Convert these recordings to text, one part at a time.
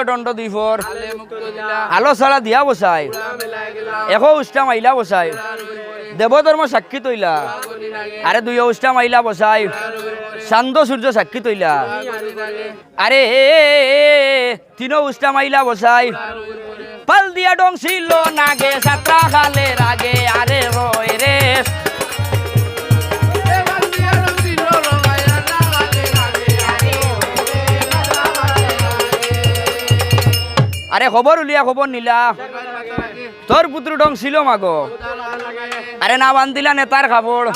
দণ্ড দুই ফোর আলো ছাড়া দিয়া বসাই এখো উষ্টা মাইলা বসাই দেবধর্ম সাক্ষী তৈলা আরে দুই উষ্টা মাইলা বসাই চান্দ সূর্য সাক্ষী তৈলা আরে তিন উষ্টা মাইলা বসাই পাল দিয়া ডং ছিল নাগে যাত্রা খালে রাগে আরে রয় রে আরে খবর উলিয়া খবর নিলা তোর পুত্র ডং ছিল মাগো আরে না বান্ধিলা নেতার খাবড়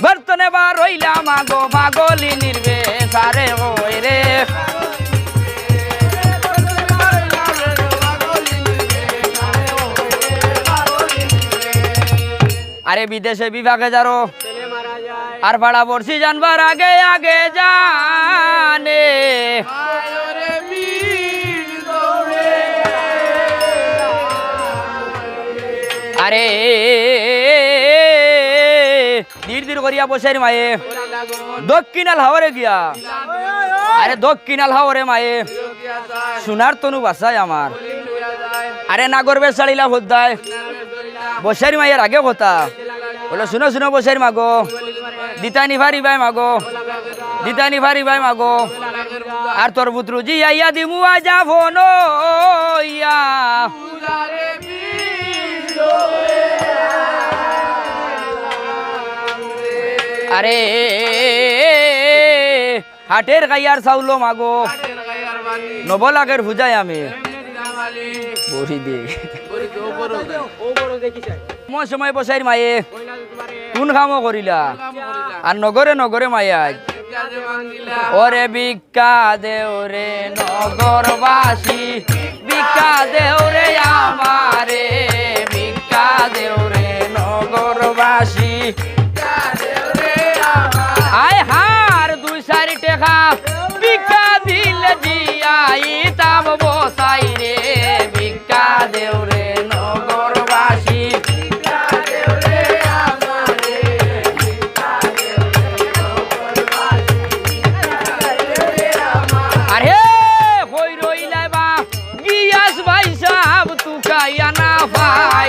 বর্তনে বা রইলা মাগো পাগলি নির্বেশ আরে ওই রে আরে বিদেশে বিভাগে যারো আর ভাড়া পড়ছি জানবার আগে আগে জানে আরে ধীর ধীর করিয়া বসে মায়ে দক্ষিণাল হাওরে গিয়া আরে দক্ষিণাল হাওরে মায়ে সোনার তনু বাসায় আমার আরে নাগর বেশ চালিলা ভোদ্দায় বসারি মায়ের আগে কথা বলো শুনো শুনো বসারি মাগো দিতানি ভারি ভাই মাগো দিতানি ভারি ভাই মাগো আর তোর পুত্র জি আইয়া দিমু আজা ফোন ইয়া আরে হাটের গাইয়ার চাউলো মাগো নবলাগের ভুজাই আমি বড়ি দে মই সময় বসাইর মায়ে কোন কামও করিলা আর নগরে নগরে মায়া ওরে ভিক্ষা দেও রে নগরবাসী ভিক্ষা দেও রে আমারে ভিক্ষা দেও রে নগরবাসী আয় হার দুই চারি টেকা ভিক্ষা দিলে জিয়াই তাম বসাই রে ভিক্ষা দেও রে নগরবাসী আরে কই রইলাই বা গিয়াস ভাই সাহেব তুকাইয়া না ভাই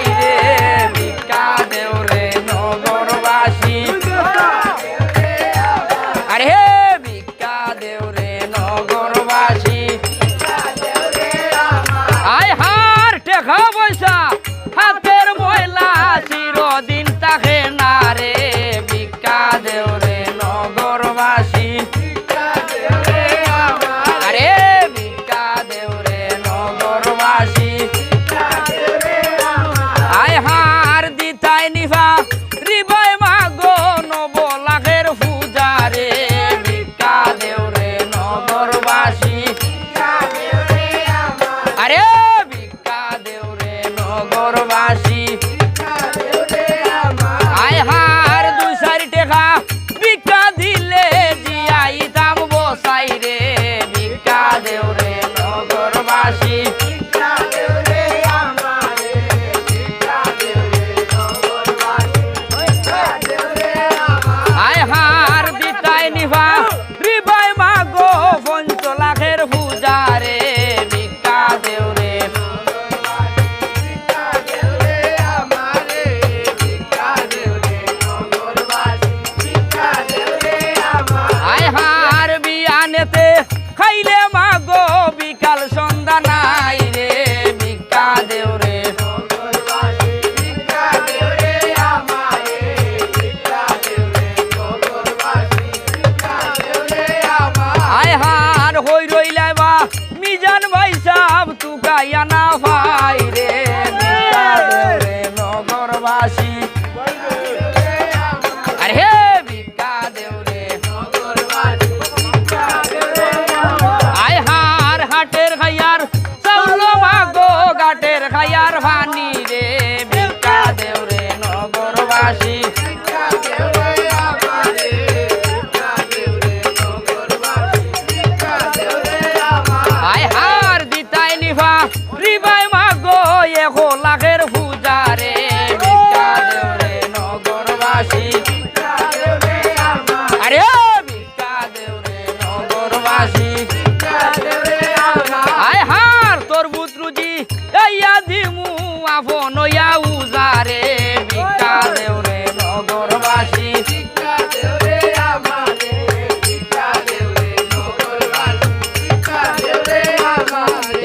বনয়া উজারে ভিক্ষা দেও রে নগরবাসী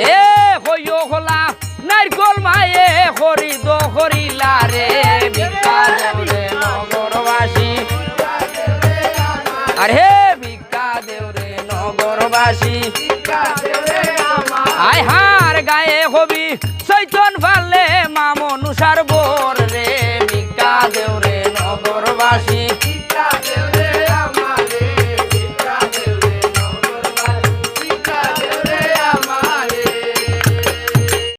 এ হইও হলা নারকল মায়ে হরি দো হরিলা রে ভিক্ষা দেও রে নগরবাসী আরে ভিক্ষা দেও রে নগরবাসী আয় হার গায়ে হবি চৈতন ফালে মা মনুষার বোর